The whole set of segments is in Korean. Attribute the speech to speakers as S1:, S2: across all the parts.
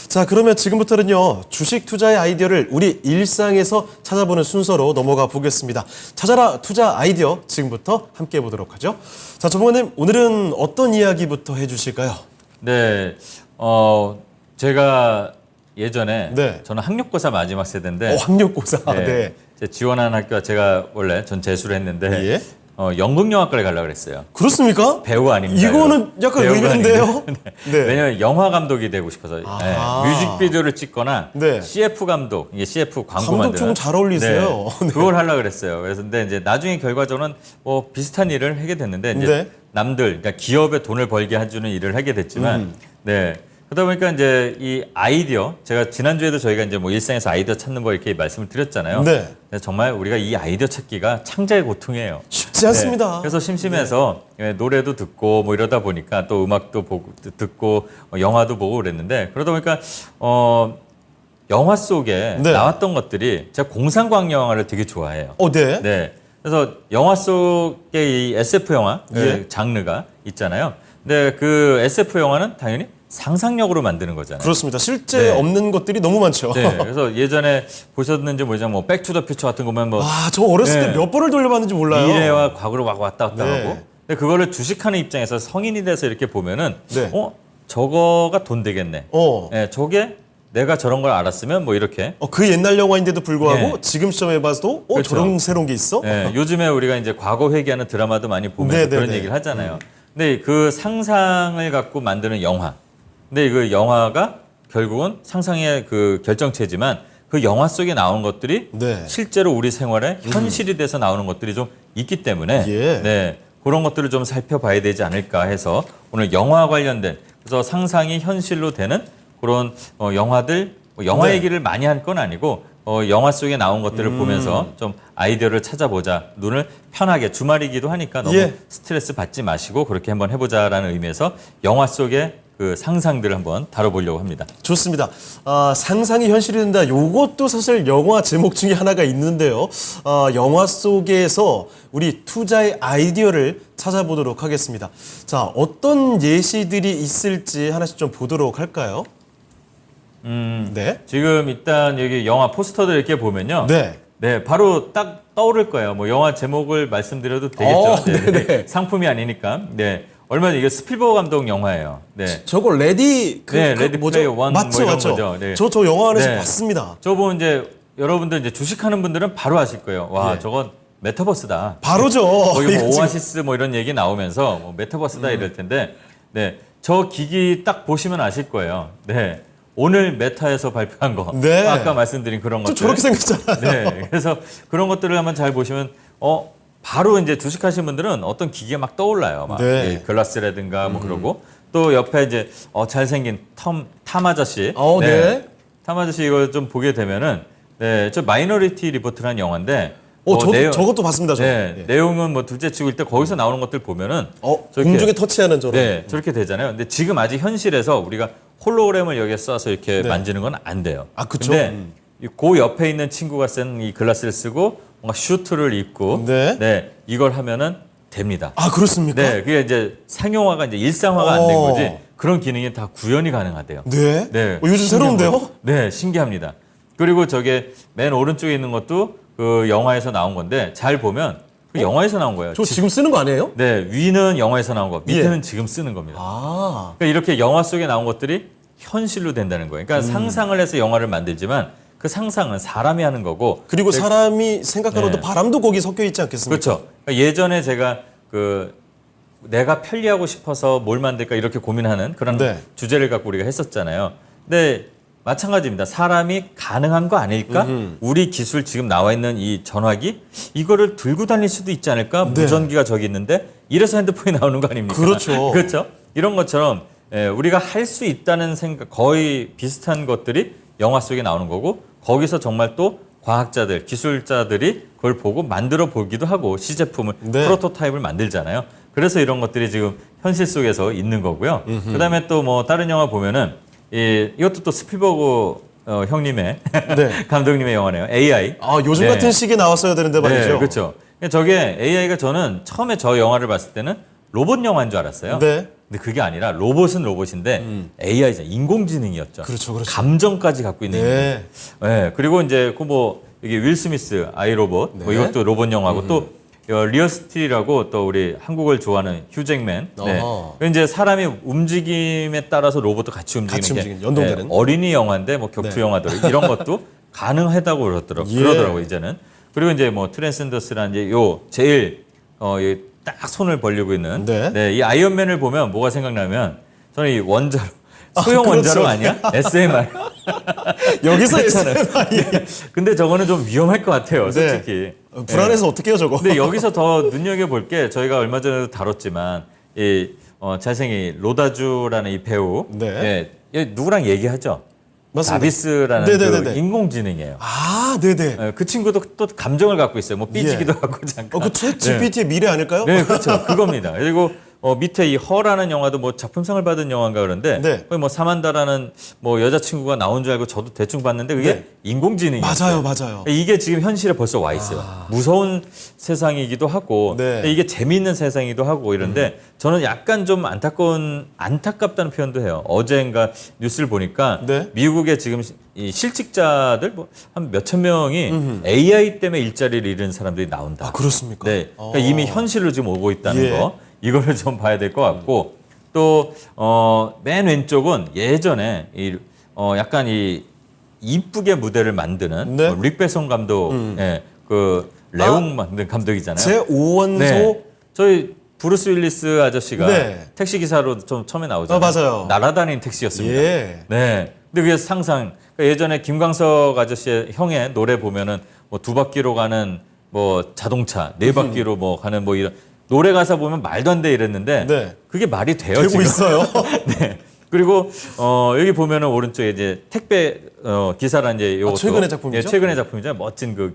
S1: 자, 그러면 지금부터는요, 주식 투자의 아이디어를 우리 일상에서 찾아보는 순서로 넘어가 보겠습니다. 찾아라 투자 아이디어 지금부터 함께 해보도록 하죠. 자, 전문가님, 오늘은 어떤 이야기부터 해주실까요?
S2: 네, 제가 예전에
S1: 네.
S2: 저는 학력고사 마지막 세대인데
S1: 학력고사.
S2: 네,
S1: 네.
S2: 제가 지원한 학교가 제가 원래 전 재수를 했는데
S1: 예.
S2: 연극영화과를 가려고 그랬어요.
S1: 그렇습니까?
S2: 배우 아닙니다.
S1: 이거는 약간
S2: 배우가
S1: 의외인데요.
S2: 아닌데.
S1: 네.
S2: 왜냐면 영화 감독이 되고 싶어서 네, 뮤직비디오를 찍거나
S1: 네.
S2: CF 감독, 이게 CF 광고
S1: 감독
S2: 만드는
S1: 조금 잘 어울리세요.
S2: 네, 그걸 하려고 그랬어요. 그래서 근데 이제 나중에 결과적으로는 뭐 비슷한 일을 하게 됐는데 이제
S1: 네.
S2: 남들, 그러니까 기업에 돈을 벌게 해주는 일을 하게 됐지만, 네. 그러다 보니까 이제 이 아이디어, 제가 지난주에도 저희가 이제 뭐 일상에서 아이디어 찾는 거 이렇게 말씀을 드렸잖아요.
S1: 네.
S2: 근데 정말 우리가 이 아이디어 찾기가 창자의 고통이에요.
S1: 쉽지 않습니다.
S2: 네. 그래서 심심해서 노래도 듣고 뭐 이러다 보니까 또 음악도 보고 듣고 영화도 보고 그랬는데 그러다 보니까 영화 속에
S1: 네.
S2: 나왔던 것들이 제가 공상과학 영화를 되게 좋아해요.
S1: 네.
S2: 네. 그래서 영화 속에 이 SF 영화
S1: 예.
S2: 장르가 있잖아요. 근데 그 SF 영화는 당연히 상상력으로 만드는 거잖아요.
S1: 그렇습니다. 실제
S2: 네.
S1: 없는 것들이 너무 많죠.
S2: 네. 그래서 예전에 보셨는지 모르지만 뭐 백투더퓨처 같은 거 보면 뭐
S1: 와, 저 어렸을
S2: 네.
S1: 때 몇 번을 돌려봤는지 몰라요.
S2: 미래와 과거로 막 왔다 갔다
S1: 네.
S2: 하고. 근데 그거를 주식하는 입장에서 성인이 돼서 이렇게 보면은
S1: 네.
S2: 저거가 돈 되겠네.
S1: 어.
S2: 네, 저게 내가 저런 걸 알았으면 뭐 이렇게.
S1: 그 옛날 영화인데도 불구하고
S2: 네.
S1: 지금 시점에 봐도
S2: 그렇죠.
S1: 저런 새로운 게 있어?
S2: 네, 요즘에 우리가 이제 과거 회귀하는 드라마도 많이 보면서
S1: 네, 네,
S2: 그런
S1: 네.
S2: 얘기를 하잖아요. 근데 그 상상을 갖고 만드는 영화. 근데 그 영화가 결국은 상상의 그 결정체지만 그 영화 속에 나오는 것들이
S1: 네.
S2: 실제로 우리 생활에 현실이 돼서 나오는 것들이 좀 있기 때문에
S1: 예.
S2: 네, 그런 것들을 좀 살펴봐야 되지 않을까 해서 오늘 영화 관련된 그래서 상상이 현실로 되는 그런 영화들 뭐 영화
S1: 네.
S2: 얘기를 많이 할 건 아니고 영화 속에 나온 것들을 보면서 좀 아이디어를 찾아보자. 눈을 편하게 주말이기도 하니까 너무
S1: 예.
S2: 스트레스 받지 마시고 그렇게 한번 해보자라는 의미에서 영화 속의 그 상상들을 한번 다뤄보려고 합니다.
S1: 좋습니다. 상상이 현실이 된다. 요것도 사실 영화 제목 중에 하나가 있는데요. 영화 속에서 우리 투자의 아이디어를 찾아보도록 하겠습니다. 자, 어떤 예시들이 있을지 하나씩 좀 보도록 할까요? 네.
S2: 지금 일단 여기 영화 포스터들 이렇게 보면요.
S1: 네.
S2: 네, 바로 딱 떠오를 거예요. 뭐 영화 제목을 말씀드려도 되겠죠.
S1: 네네.
S2: 상품이 아니니까. 네. 얼마 전에 이게 스필버그 감독 영화예요. 네.
S1: 저거 레디
S2: 레디
S1: 뭐죠?
S2: 플레이어 원
S1: 맞죠,
S2: 뭐 이런
S1: 맞죠.
S2: 거죠. 네.
S1: 저 영화 안에서
S2: 네.
S1: 봤습니다.
S2: 저분 이제 여러분들 이제 주식하는 분들은 바로 아실 거예요. 와,
S1: 예.
S2: 저건 메타버스다.
S1: 바로죠.
S2: 거기 뭐
S1: 이거 지금-
S2: 오아시스 뭐 이런 얘기 나오면서 뭐 메타버스다 이럴 텐데, 네, 저 기기 딱 보시면 아실 거예요. 네, 오늘 메타에서 발표한 거,
S1: 네.
S2: 아까 말씀드린 그런
S1: 좀
S2: 것들.
S1: 저렇게 생겼잖아요.
S2: 네, 그래서 그런 것들을 한번 잘 보시면, 바로 이제 주식하시는 분들은 어떤 기계가 막 떠올라요. 막
S1: 네.
S2: 예, 글라스라든가 뭐 그러고 또 옆에 이제 잘생긴 탐 아저씨.
S1: 네.
S2: 탐 아저씨 이거 좀 보게 되면은, 네, 저 마이너리티 리포트라는 영화인데.
S1: 저것도 봤습니다. 저.
S2: 네,
S1: 예.
S2: 내용은 뭐 둘째치고 일단 거기서 나오는 것들 보면은 저렇게-
S1: 공중에 터치하는 저런.
S2: 네, 저렇게 되잖아요. 근데 지금 아직 현실에서 우리가 홀로그램을 여기에 써서 이렇게
S1: 네.
S2: 만지는 건 안 돼요.
S1: 아, 그쵸?
S2: 근데 그 옆에 있는 친구가 쓴 이 글라스를 쓰고 뭔가 슈트를 입고
S1: 네.
S2: 이걸 하면은 됩니다.
S1: 아, 그렇습니까?
S2: 네, 그게 이제 상용화가 이제 일상화가 안 된
S1: 어.
S2: 거지. 그런 기능이 다 구현이 가능하대요.
S1: 네.
S2: 네,
S1: 요즘
S2: 신기한
S1: 새로운데요?
S2: 거. 네, 신기합니다. 그리고 저게 맨 오른쪽에 있는 것도 그 영화에서 나온 건데 잘 보면 그 영화에서 나온 거예요.
S1: 저 지금 쓰는 거 아니에요?
S2: 네, 위는 영화에서 나온 거, 밑에는 지금 쓰는 겁니다.
S1: 아.
S2: 그러니까 이렇게 영화 속에 나온 것들이 현실로 된다는 거예요. 그러니까 상상을 해서 영화를 만들지만 그 상상은 사람이 하는 거고.
S1: 그리고 사람이 생각하는
S2: 네.
S1: 바람도 거기 섞여 있지 않겠습니까?
S2: 그렇죠. 그러니까 예전에 제가 내가 편리하고 싶어서 뭘 만들까 이렇게 고민하는 그런
S1: 네.
S2: 주제를 갖고 우리가 했었잖아요. 근데 마찬가지입니다. 사람이 가능한 거 아닐까? 우리 기술 지금 나와 있는 이 전화기 이거를 들고 다닐 수도 있지 않을까?
S1: 네.
S2: 무전기가 저기 있는데 이래서 핸드폰이 나오는 거 아닙니까?
S1: 그렇죠.
S2: 그렇죠. 이런 것처럼 우리가 할 수 있다는 생각 거의 비슷한 것들이 영화 속에 나오는 거고 거기서 정말 또 과학자들, 기술자들이 그걸 보고 만들어 보기도 하고 시제품을
S1: 네.
S2: 프로토타입을 만들잖아요. 그래서 이런 것들이 지금 현실 속에서 있는 거고요. 그다음에 또 뭐 다른 영화 보면은 이것도 또 스필버그 형님의
S1: 네.
S2: 감독님의 영화네요. AI.
S1: 요즘
S2: 네.
S1: 같은 시기에 나왔어야 되는데 말이죠.
S2: 그렇죠. 저게 AI가 저는 처음에 저 영화를 봤을 때는 로봇 영화인 줄 알았어요.
S1: 네.
S2: 근데 그게 아니라 로봇은 로봇인데 AI죠. 인공지능이었죠.
S1: 그렇죠, 그렇죠.
S2: 감정까지 갖고 있는.
S1: 네.
S2: 네. 그리고 이제 그 뭐 이게 윌 스미스 아이로봇 뭐
S1: 네.
S2: 이것도 로봇 영화고 또 리얼스틸이라고 또 우리 한국을 좋아하는 휴잭맨. 네.
S1: 어허.
S2: 이제 사람이 움직임에 따라서 로봇도 같이 움직이는
S1: 같이
S2: 게
S1: 움직이는, 연동되는.
S2: 어린이 영화인데 뭐 격투
S1: 네.
S2: 영화들 이런 것도 가능하다고 그러더라고요.
S1: 예.
S2: 그러더라고요 이제는. 그리고 이제 뭐 트랜센더스라는 이제 요 제일 딱 손을 벌리고 있는
S1: 네.
S2: 이 아이언맨을 보면 뭐가 생각나면 저는 이 원자로 소형
S1: 그렇죠.
S2: 원자로 아니야? SMR.
S1: 여기서
S2: 그렇잖아요.
S1: SMI.
S2: 근데 저거는 좀 위험할 것 같아요, 솔직히.
S1: 불안해서 어떻게 해요, 저거?
S2: 근데 여기서 더 눈여겨볼 게 저희가 얼마 전에도 다뤘지만 이 잘생긴 로다주라는 이 배우
S1: 네.
S2: 얘 누구랑 얘기하죠?
S1: 맞습니다.
S2: 다비스라는
S1: 네네네네.
S2: 그 인공지능이에요.
S1: 아, 네네.
S2: 그 친구도 또 감정을 갖고 있어요. 뭐 삐지기도
S1: 예.
S2: 하고 잠깐.
S1: 그 챗 GPT의 미래 아닐까요?
S2: 네, 그렇죠. 그겁니다. 그리고 밑에 이 허라는 영화도 뭐 작품상을 받은 영화인가 그런데
S1: 네.
S2: 거기 뭐 사만다라는 뭐 여자친구가 나온 줄 알고 저도 대충 봤는데 그게
S1: 네.
S2: 인공지능이에요.
S1: 맞아요.
S2: 이게 지금 현실에 벌써 와 있어요. 무서운 세상이기도 하고
S1: 네.
S2: 이게 재미있는 세상이기도 하고 이런데 저는 약간 좀 안타깝다는 표현도 해요. 어젠가 뉴스를 보니까
S1: 네.
S2: 미국의 지금 이 실직자들 뭐 한 몇천 명이 AI 때문에 일자리를 잃은 사람들이 나온다.
S1: 아, 그렇습니까?
S2: 네. 그러니까 이미 현실로 지금 오고 있다는
S1: 예.
S2: 거. 이거를 좀 봐야 될 것 같고 또 맨 왼쪽은 예전에 약간 이 이쁘게 무대를 만드는
S1: 네.
S2: 릭 베송 감독, 그 레옹 만든 감독이잖아요.
S1: 제 5원소
S2: 네. 저희 브루스 윌리스 아저씨가
S1: 네.
S2: 택시 기사로 좀 처음에 나오잖아요.
S1: 맞아요.
S2: 날아다니는 택시였습니다.
S1: 예.
S2: 네. 근데 그게 상상. 그러니까 예전에 김광석 아저씨의 형의 노래 보면은 뭐 2바퀴로 가는 뭐 자동차, 4바퀴로 뭐 가는 뭐 이런 노래 가사 보면 말도 안 돼 이랬는데
S1: 네.
S2: 그게 말이 돼요
S1: 되고
S2: 지금.
S1: 있어요.
S2: 네. 그리고 여기 보면은 오른쪽에 이제 택배 기사란 이제 요것도
S1: 최근의 작품이죠?
S2: 예, 최근의 작품이죠. 멋진 그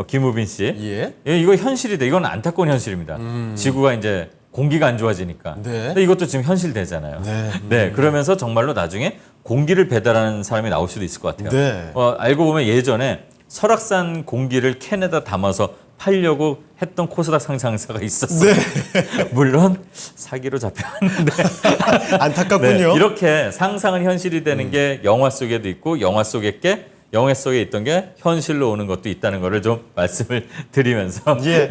S2: 김우빈 씨.
S1: 예.
S2: 예, 이거 현실이 돼. 이건 안타까운 현실입니다. 지구가 이제 공기가 안 좋아지니까.
S1: 네.
S2: 근데 이것도 지금 현실 되잖아요.
S1: 네.
S2: 네, 그러면서 정말로 나중에 공기를 배달하는 사람이 나올 수도 있을 것 같아요.
S1: 네.
S2: 알고 보면 예전에 설악산 공기를 캔에다 담아서 팔려고 했던 코스닥 상장사가 있었어요.
S1: 네.
S2: 물론 사기로 잡혔는데
S1: 안타깝군요.
S2: 네, 이렇게 상상은 현실이 되는 게 영화 속에도 있고 영화 속에 있던 게 현실로 오는 것도 있다는 거를 좀 말씀을 드리면서
S1: 예.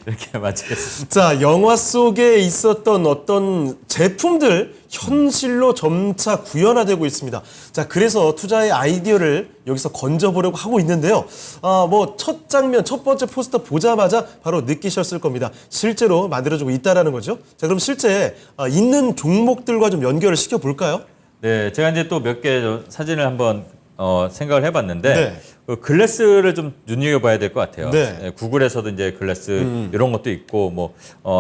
S2: 이렇게 마치겠습니다.
S1: 자, 영화 속에 있었던 어떤 제품들 현실로 점차 구현화되고 있습니다. 자, 그래서 투자의 아이디어를 여기서 건져보려고 하고 있는데요. 뭐 첫 장면, 첫 번째 포스터 보자마자 바로 느끼셨을 겁니다. 실제로 만들어지고 있다라는 거죠. 자, 그럼 실제 있는 종목들과 좀 연결을 시켜볼까요?
S2: 네, 제가 이제 또 몇 개 사진을 한번 생각을 해봤는데
S1: 네.
S2: 그 글래스를 좀 눈여겨봐야 될 것 같아요.
S1: 네.
S2: 예, 구글에서도 이제 글래스 이런 것도 있고 뭐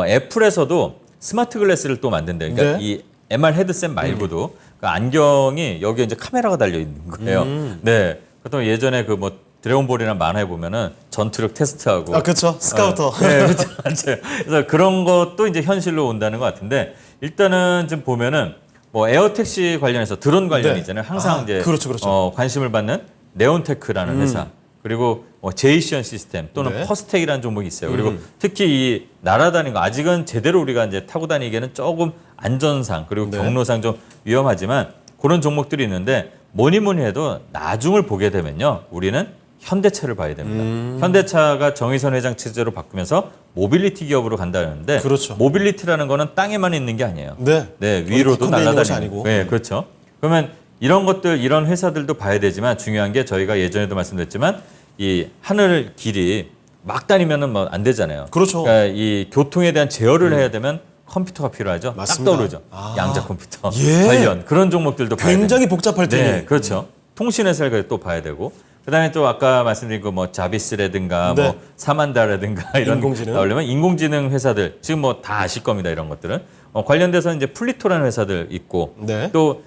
S2: 애플에서도 스마트 글래스를 또 만든대요. 그러니까
S1: 네.
S2: 이 MR 헤드셋 말고도 그 안경이 여기에 이제 카메라가 달려 있는 거예요. 네. 그렇다면 예전에 그 뭐 드래곤볼이나 만화에 보면은 전투력 테스트하고
S1: 그렇죠. 스카우터.
S2: 네, 그렇죠. 맞아요. 그래서 그런 것도 이제 현실로 온다는 것 같은데 일단은 좀 보면은 뭐 에어택시 관련해서 드론 관련이
S1: 네.
S2: 있잖아요. 항상 이제
S1: 그렇죠.
S2: 관심을 받는 네온테크라는 회사 그리고 뭐 제이시언 시스템 또는
S1: 네.
S2: 퍼스텍이라는 종목이 있어요. 그리고 특히 이 날아다니는 거 아직은 제대로 우리가 이제 타고 다니기에는 조금 안전상 그리고
S1: 네.
S2: 경로상 좀 위험하지만 그런 종목들이 있는데 뭐니 해도 나중을 보게 되면요. 우리는 현대차를 봐야 됩니다. 현대차가 정의선 회장 체제로 바꾸면서 모빌리티 기업으로 간다는데
S1: 그렇죠.
S2: 모빌리티라는 거는 땅에만 있는 게 아니에요.
S1: 네.
S2: 네, 위로도
S1: 군대에 있는 것이
S2: 날아다니는.
S1: 아니고.
S2: 네, 그렇죠. 그러면 이런 것들, 이런 회사들도 봐야 되지만 중요한 게 저희가 예전에도 말씀드렸지만 이 하늘 길이 막 다니면은 뭐 안 되잖아요.
S1: 그렇죠.
S2: 그러니까 이 교통에 대한 제어를 해야 되면 컴퓨터가 필요하죠.
S1: 맞습니다.
S2: 딱 떠오르죠. 양자 컴퓨터
S1: 예.
S2: 관련 그런 종목들도 봐야
S1: 굉장히
S2: 됩니다.
S1: 복잡할 테니.
S2: 네, 그렇죠. 통신회사를 또 봐야 되고. 그다음에 또 아까 말씀드린 그 뭐 자비스라든가
S1: 네.
S2: 뭐 사만다라든가 이런
S1: 인공지능.
S2: 나오려면 인공지능 회사들 지금 뭐 다 아실 겁니다 이런 것들은 관련돼서 이제 플리토라는 회사들 있고
S1: 네.
S2: 또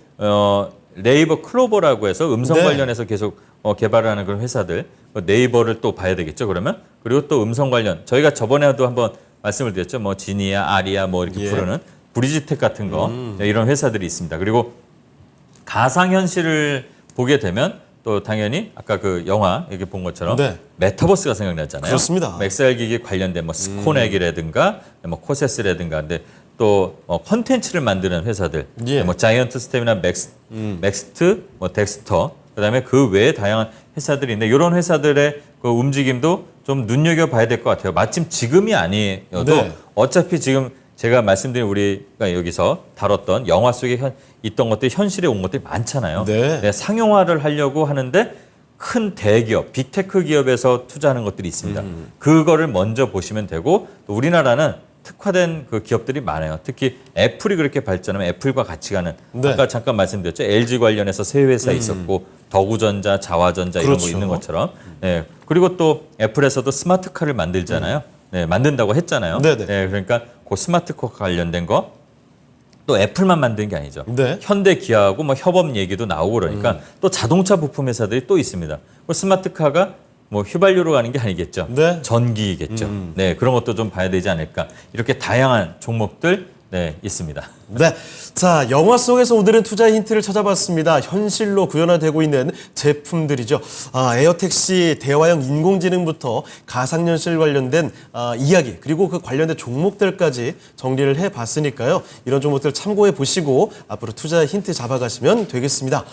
S2: 네이버 클로버라고 해서 음성
S1: 네.
S2: 관련해서 계속 개발하는 그런 회사들 네이버를 또 봐야 되겠죠 그러면 그리고 또 음성 관련 저희가 저번에도 한번 말씀을 드렸죠 뭐 지니아 아리아 뭐 이렇게
S1: 예.
S2: 부르는 브리지텍 같은 거 이런 회사들이 있습니다 그리고 가상현실을 보게 되면 또 당연히 아까 그 영화 이렇게 본 것처럼
S1: 네.
S2: 메타버스가 생각나잖아요.
S1: 그렇습니다.
S2: 엑셀 기기 관련된 뭐 스코넥이라든가 뭐 코세스라든가 근데 또 컨텐츠를 만드는 회사들,
S1: 예.
S2: 뭐 자이언트 스텝이나 넥스트, 뭐 덱스터, 그다음에 그 외에 다양한 회사들이 있는데 이런 회사들의 그 움직임도 좀 눈여겨봐야 될 것 같아요. 마침 지금이 아니어도
S1: 네.
S2: 어차피 지금 제가 말씀드린 우리가 여기서 다뤘던 영화 속에 있던 것들이 현실에 온 것들이 많잖아요.
S1: 네.
S2: 상용화를 하려고 하는데 큰 대기업, 빅테크 기업에서 투자하는 것들이 있습니다. 그거를 먼저 보시면 되고 또 우리나라는 특화된 그 기업들이 많아요. 특히 애플이 그렇게 발전하면 애플과 같이 가는
S1: 네.
S2: 아까 잠깐 말씀드렸죠. LG 관련해서 세 회사 있었고 더구전자, 자화전자 이런
S1: 그렇죠.
S2: 거 있는 것처럼. 네. 그리고 또 애플에서도 스마트카를 만들잖아요. 네, 만든다고 했잖아요.
S1: 네네.
S2: 네, 그러니까 그 스마트카 관련된 거 또 애플만 만드는 게 아니죠.
S1: 네.
S2: 현대 기아하고 뭐 협업 얘기도 나오고 그러니까 또 자동차 부품 회사들이 또 있습니다. 그 스마트카가 뭐 휘발유로 가는 게 아니겠죠.
S1: 네.
S2: 전기겠죠. 네, 그런 것도 좀 봐야 되지 않을까. 이렇게 다양한 종목들 네, 있습니다.
S1: 네. 자, 영화 속에서 오늘은 투자 힌트를 찾아봤습니다. 현실로 구현화되고 있는 제품들이죠. 에어택시 대화형 인공지능부터 가상현실 관련된 이야기, 그리고 그 관련된 종목들까지 정리를 해봤으니까요. 이런 종목들 참고해 보시고 앞으로 투자 힌트 잡아가시면 되겠습니다.